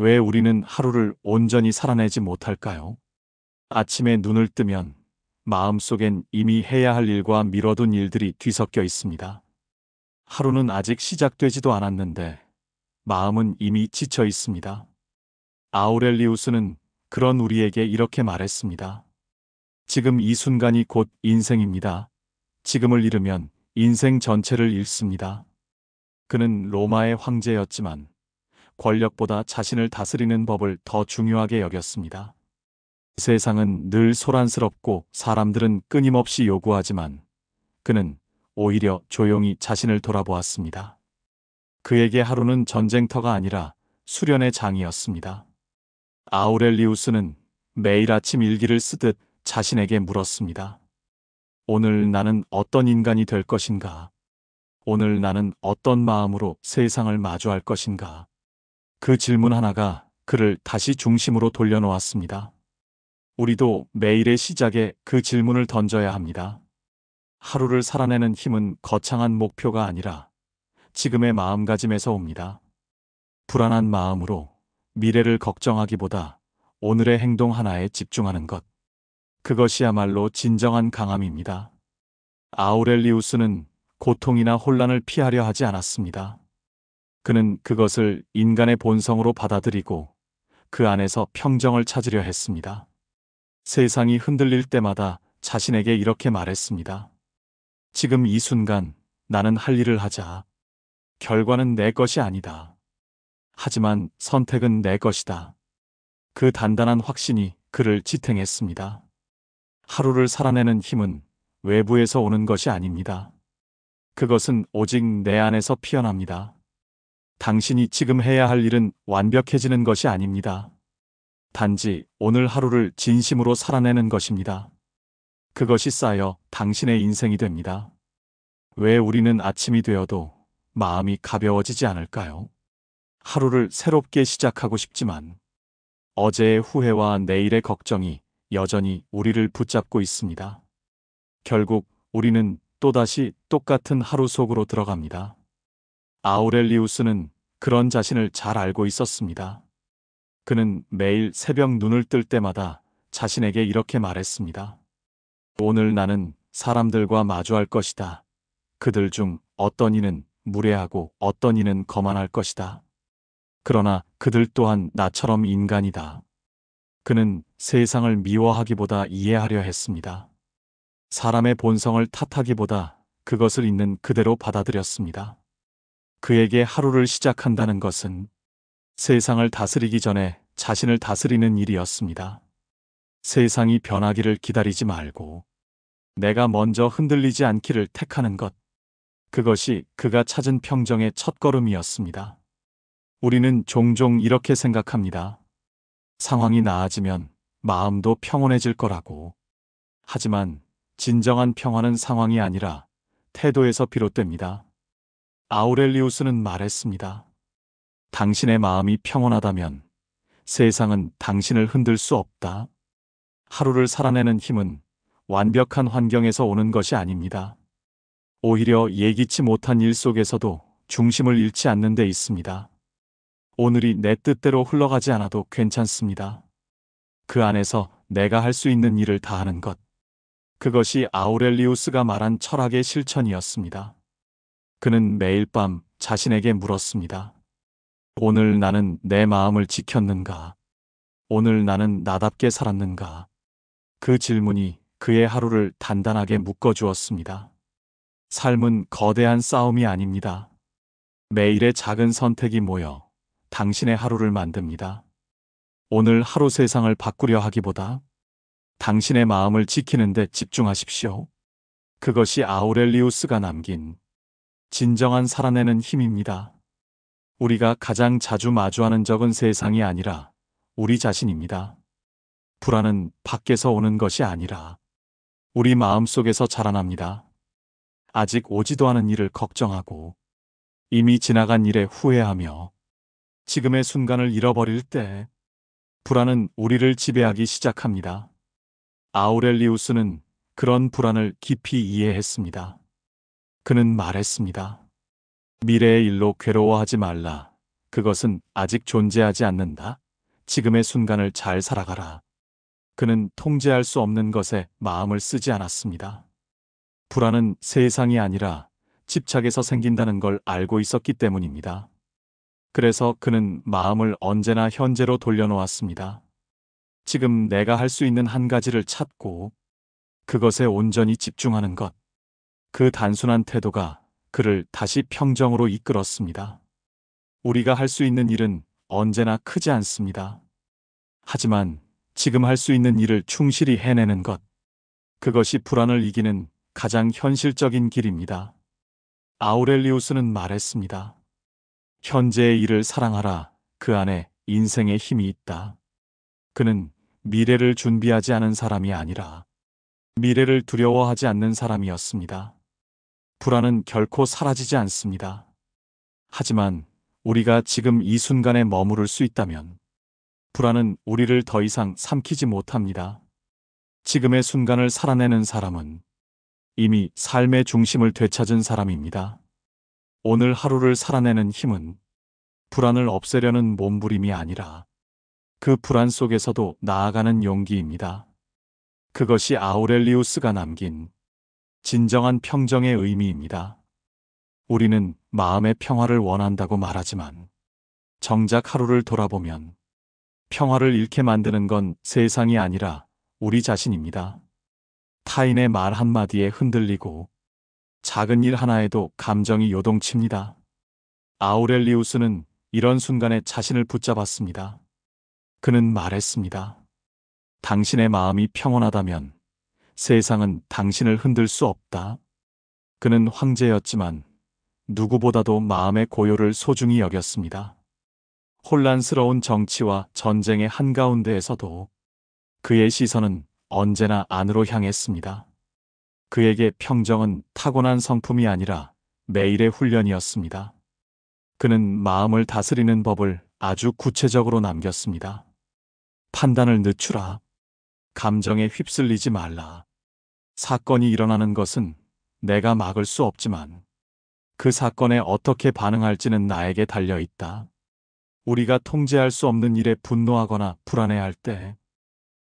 왜 우리는 하루를 온전히 살아내지 못할까요? 아침에 눈을 뜨면 마음속엔 이미 해야 할 일과 미뤄둔 일들이 뒤섞여 있습니다. 하루는 아직 시작되지도 않았는데 마음은 이미 지쳐 있습니다. 아우렐리우스는 그런 우리에게 이렇게 말했습니다. 지금 이 순간이 곧 인생입니다. 지금을 잃으면 인생 전체를 잃습니다. 그는 로마의 황제였지만 권력보다 자신을 다스리는 법을 더 중요하게 여겼습니다. 세상은 늘 소란스럽고 사람들은 끊임없이 요구하지만 그는 오히려 조용히 자신을 돌아보았습니다. 그에게 하루는 전쟁터가 아니라 수련의 장이었습니다. 아우렐리우스는 매일 아침 일기를 쓰듯 자신에게 물었습니다. 오늘 나는 어떤 인간이 될 것인가? 오늘 나는 어떤 마음으로 세상을 마주할 것인가? 그 질문 하나가 그를 다시 중심으로 돌려놓았습니다. 우리도 매일의 시작에 그 질문을 던져야 합니다. 하루를 살아내는 힘은 거창한 목표가 아니라 지금의 마음가짐에서 옵니다. 불안한 마음으로 미래를 걱정하기보다 오늘의 행동 하나에 집중하는 것. 그것이야말로 진정한 강함입니다. 아우렐리우스는 고통이나 혼란을 피하려 하지 않았습니다. 그는 그것을 인간의 본성으로 받아들이고 그 안에서 평정을 찾으려 했습니다. 세상이 흔들릴 때마다 자신에게 이렇게 말했습니다. 지금 이 순간 나는 할 일을 하자. 결과는 내 것이 아니다. 하지만 선택은 내 것이다. 그 단단한 확신이 그를 지탱했습니다. 하루를 살아내는 힘은 외부에서 오는 것이 아닙니다. 그것은 오직 내 안에서 피어납니다. 당신이 지금 해야 할 일은 완벽해지는 것이 아닙니다. 단지 오늘 하루를 진심으로 살아내는 것입니다. 그것이 쌓여 당신의 인생이 됩니다. 왜 우리는 아침이 되어도 마음이 가벼워지지 않을까요? 하루를 새롭게 시작하고 싶지만 어제의 후회와 내일의 걱정이 여전히 우리를 붙잡고 있습니다. 결국 우리는 또다시 똑같은 하루 속으로 들어갑니다. 아우렐리우스는 그런 자신을 잘 알고 있었습니다. 그는 매일 새벽 눈을 뜰 때마다 자신에게 이렇게 말했습니다. 오늘 나는 사람들과 마주할 것이다. 그들 중 어떤 이는 무례하고 어떤 이는 거만할 것이다. 그러나 그들 또한 나처럼 인간이다. 그는 세상을 미워하기보다 이해하려 했습니다. 사람의 본성을 탓하기보다 그것을 있는 그대로 받아들였습니다. 그에게 하루를 시작한다는 것은 세상을 다스리기 전에 자신을 다스리는 일이었습니다. 세상이 변하기를 기다리지 말고 내가 먼저 흔들리지 않기를 택하는 것. 그것이 그가 찾은 평정의 첫걸음이었습니다. 우리는 종종 이렇게 생각합니다. 상황이 나아지면 마음도 평온해질 거라고. 하지만 진정한 평화는 상황이 아니라 태도에서 비롯됩니다. 아우렐리우스는 말했습니다. 당신의 마음이 평온하다면 세상은 당신을 흔들 수 없다. 하루를 살아내는 힘은 완벽한 환경에서 오는 것이 아닙니다. 오히려 예기치 못한 일 속에서도 중심을 잃지 않는 데 있습니다. 오늘이 내 뜻대로 흘러가지 않아도 괜찮습니다. 그 안에서 내가 할 수 있는 일을 다하는 것. 그것이 아우렐리우스가 말한 철학의 실천이었습니다. 그는 매일 밤 자신에게 물었습니다. 오늘 나는 내 마음을 지켰는가? 오늘 나는 나답게 살았는가? 그 질문이 그의 하루를 단단하게 묶어주었습니다. 삶은 거대한 싸움이 아닙니다. 매일의 작은 선택이 모여 당신의 하루를 만듭니다. 오늘 하루 세상을 바꾸려 하기보다 당신의 마음을 지키는 데 집중하십시오. 그것이 아우렐리우스가 남긴 진정한 살아내는 힘입니다. 우리가 가장 자주 마주하는 적은 세상이 아니라 우리 자신입니다. 불안은 밖에서 오는 것이 아니라 우리 마음속에서 자라납니다. 아직 오지도 않은 일을 걱정하고 이미 지나간 일에 후회하며 지금의 순간을 잃어버릴 때 불안은 우리를 지배하기 시작합니다. 아우렐리우스는 그런 불안을 깊이 이해했습니다. 그는 말했습니다. 미래의 일로 괴로워하지 말라. 그것은 아직 존재하지 않는다. 지금의 순간을 잘 살아가라. 그는 통제할 수 없는 것에 마음을 쓰지 않았습니다. 불안은 세상이 아니라 집착에서 생긴다는 걸 알고 있었기 때문입니다. 그래서 그는 마음을 언제나 현재로 돌려놓았습니다. 지금 내가 할 수 있는 한 가지를 찾고 그것에 온전히 집중하는 것. 그 단순한 태도가 그를 다시 평정으로 이끌었습니다. 우리가 할 수 있는 일은 언제나 크지 않습니다. 하지만 지금 할 수 있는 일을 충실히 해내는 것. 그것이 불안을 이기는 가장 현실적인 길입니다. 아우렐리우스는 말했습니다. 현재의 일을 사랑하라. 그 안에 인생의 힘이 있다. 그는 미래를 준비하지 않은 사람이 아니라 미래를 두려워하지 않는 사람이었습니다. 불안은 결코 사라지지 않습니다. 하지만 우리가 지금 이 순간에 머무를 수 있다면 불안은 우리를 더 이상 삼키지 못합니다. 지금의 순간을 살아내는 사람은 이미 삶의 중심을 되찾은 사람입니다. 오늘 하루를 살아내는 힘은 불안을 없애려는 몸부림이 아니라 그 불안 속에서도 나아가는 용기입니다. 그것이 아우렐리우스가 남긴 진정한 평정의 의미입니다. 우리는 마음의 평화를 원한다고 말하지만 정작 하루를 돌아보면 평화를 잃게 만드는 건 세상이 아니라 우리 자신입니다. 타인의 말 한마디에 흔들리고 작은 일 하나에도 감정이 요동칩니다. 아우렐리우스는 이런 순간에 자신을 붙잡았습니다. 그는 말했습니다. 당신의 마음이 평온하다면 세상은 당신을 흔들 수 없다. 그는 황제였지만 누구보다도 마음의 고요를 소중히 여겼습니다. 혼란스러운 정치와 전쟁의 한가운데에서도 그의 시선은 언제나 안으로 향했습니다. 그에게 평정은 타고난 성품이 아니라 매일의 훈련이었습니다. 그는 마음을 다스리는 법을 아주 구체적으로 남겼습니다. 판단을 늦추라. 감정에 휩쓸리지 말라. 사건이 일어나는 것은 내가 막을 수 없지만 그 사건에 어떻게 반응할지는 나에게 달려 있다. 우리가 통제할 수 없는 일에 분노하거나 불안해할 때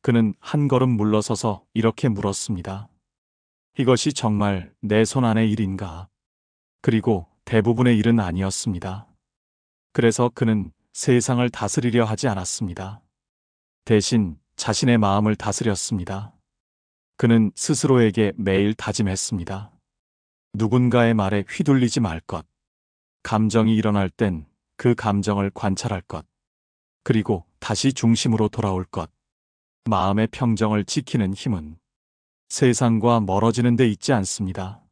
그는 한 걸음 물러서서 이렇게 물었습니다. 이것이 정말 내 손 안의 일인가? 그리고 대부분의 일은 아니었습니다. 그래서 그는 세상을 다스리려 하지 않았습니다. 대신 자신의 마음을 다스렸습니다. 그는 스스로에게 매일 다짐했습니다. 누군가의 말에 휘둘리지 말 것. 감정이 일어날 땐 그 감정을 관찰할 것. 그리고 다시 중심으로 돌아올 것. 마음의 평정을 지키는 힘은 세상과 멀어지는 데 있지 않습니다.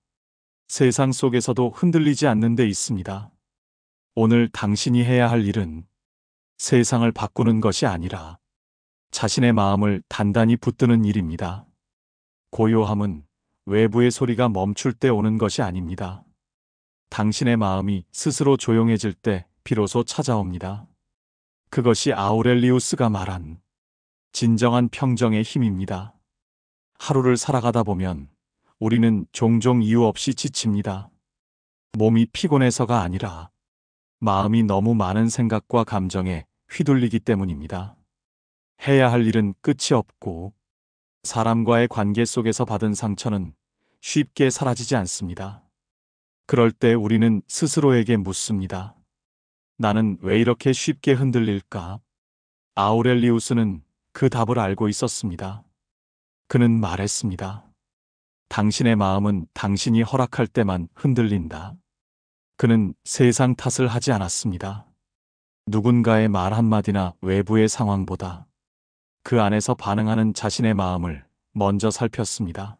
세상 속에서도 흔들리지 않는 데 있습니다. 오늘 당신이 해야 할 일은 세상을 바꾸는 것이 아니라 자신의 마음을 단단히 붙드는 일입니다. 고요함은 외부의 소리가 멈출 때 오는 것이 아닙니다. 당신의 마음이 스스로 조용해질 때 비로소 찾아옵니다. 그것이 아우렐리우스가 말한 진정한 평정의 힘입니다. 하루를 살아가다 보면 우리는 종종 이유 없이 지칩니다. 몸이 피곤해서가 아니라 마음이 너무 많은 생각과 감정에 휘둘리기 때문입니다. 해야 할 일은 끝이 없고 사람과의 관계 속에서 받은 상처는 쉽게 사라지지 않습니다. 그럴 때 우리는 스스로에게 묻습니다. 나는 왜 이렇게 쉽게 흔들릴까? 아우렐리우스는 그 답을 알고 있었습니다. 그는 말했습니다. 당신의 마음은 당신이 허락할 때만 흔들린다. 그는 세상 탓을 하지 않았습니다. 누군가의 말 한마디나 외부의 상황보다 그 안에서 반응하는 자신의 마음을 먼저 살폈습니다.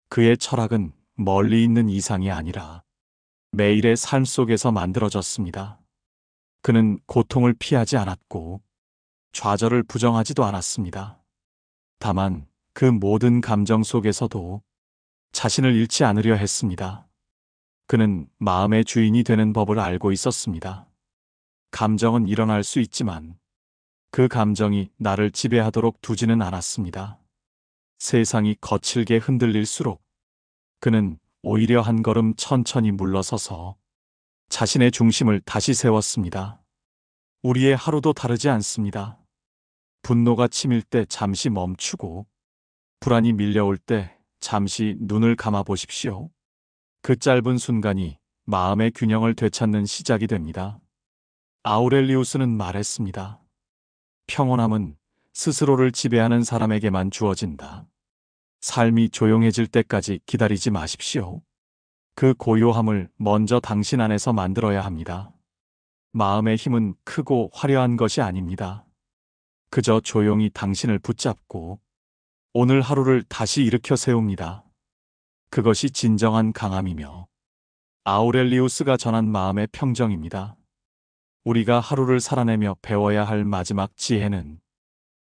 그의 철학은 멀리 있는 이상이 아니라 매일의 삶 속에서 만들어졌습니다. 그는 고통을 피하지 않았고 좌절을 부정하지도 않았습니다. 다만 그 모든 감정 속에서도 자신을 잃지 않으려 했습니다. 그는 마음의 주인이 되는 법을 알고 있었습니다. 감정은 일어날 수 있지만 그 감정이 나를 지배하도록 두지는 않았습니다. 세상이 거칠게 흔들릴수록 그는 오히려 한 걸음 천천히 물러서서 자신의 중심을 다시 세웠습니다. 우리의 하루도 다르지 않습니다. 분노가 치밀 때 잠시 멈추고, 불안이 밀려올 때 잠시 눈을 감아 보십시오. 그 짧은 순간이 마음의 균형을 되찾는 시작이 됩니다. 아우렐리우스는 말했습니다. 평온함은 스스로를 지배하는 사람에게만 주어진다. 삶이 조용해질 때까지 기다리지 마십시오. 그 고요함을 먼저 당신 안에서 만들어야 합니다. 마음의 힘은 크고 화려한 것이 아닙니다. 그저 조용히 당신을 붙잡고 오늘 하루를 다시 일으켜 세웁니다. 그것이 진정한 강함이며 아우렐리우스가 전한 마음의 평정입니다. 우리가 하루를 살아내며 배워야 할 마지막 지혜는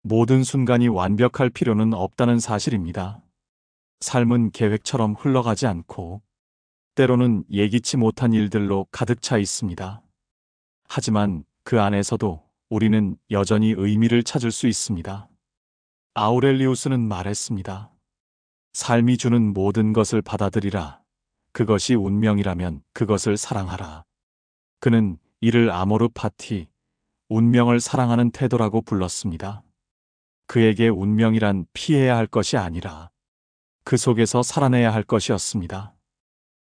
모든 순간이 완벽할 필요는 없다는 사실입니다. 삶은 계획처럼 흘러가지 않고 때로는 예기치 못한 일들로 가득 차 있습니다. 하지만 그 안에서도 우리는 여전히 의미를 찾을 수 있습니다. 아우렐리우스는 말했습니다. 삶이 주는 모든 것을 받아들이라. 그것이 운명이라면 그것을 사랑하라. 그는 이를 아모르 파티, 운명을 사랑하는 태도라고 불렀습니다. 그에게 운명이란 피해야 할 것이 아니라 그 속에서 살아내야 할 것이었습니다.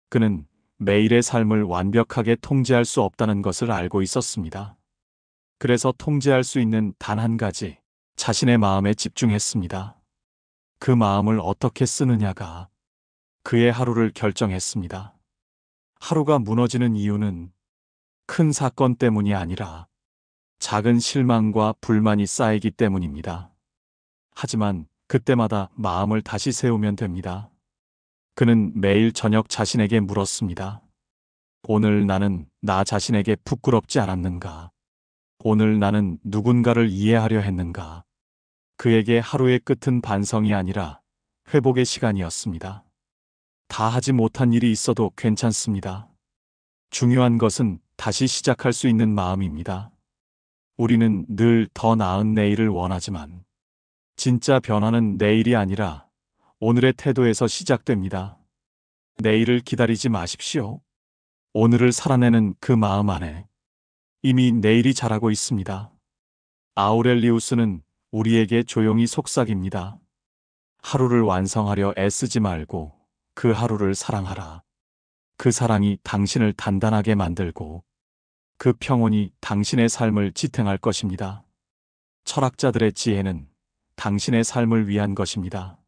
그는 매일의 삶을 완벽하게 통제할 수 없다는 것을 알고 있었습니다. 그래서 통제할 수 있는 단 한 가지, 자신의 마음에 집중했습니다. 그 마음을 어떻게 쓰느냐가 그의 하루를 결정했습니다. 하루가 무너지는 이유는 큰 사건 때문이 아니라 작은 실망과 불만이 쌓이기 때문입니다. 하지만 그때마다 마음을 다시 세우면 됩니다. 그는 매일 저녁 자신에게 물었습니다. 오늘 나는 나 자신에게 부끄럽지 않았는가? 오늘 나는 누군가를 이해하려 했는가? 그에게 하루의 끝은 반성이 아니라 회복의 시간이었습니다. 다 하지 못한 일이 있어도 괜찮습니다. 중요한 것은 다시 시작할 수 있는 마음입니다. 우리는 늘 더 나은 내일을 원하지만 진짜 변화는 내일이 아니라 오늘의 태도에서 시작됩니다. 내일을 기다리지 마십시오. 오늘을 살아내는 그 마음 안에 이미 내일이 자라고 있습니다. 아우렐리우스는 우리에게 조용히 속삭입니다. 하루를 완성하려 애쓰지 말고 그 하루를 사랑하라. 그 사랑이 당신을 단단하게 만들고 그 평온이 당신의 삶을 지탱할 것입니다. 철학자들의 지혜는 당신의 삶을 위한 것입니다.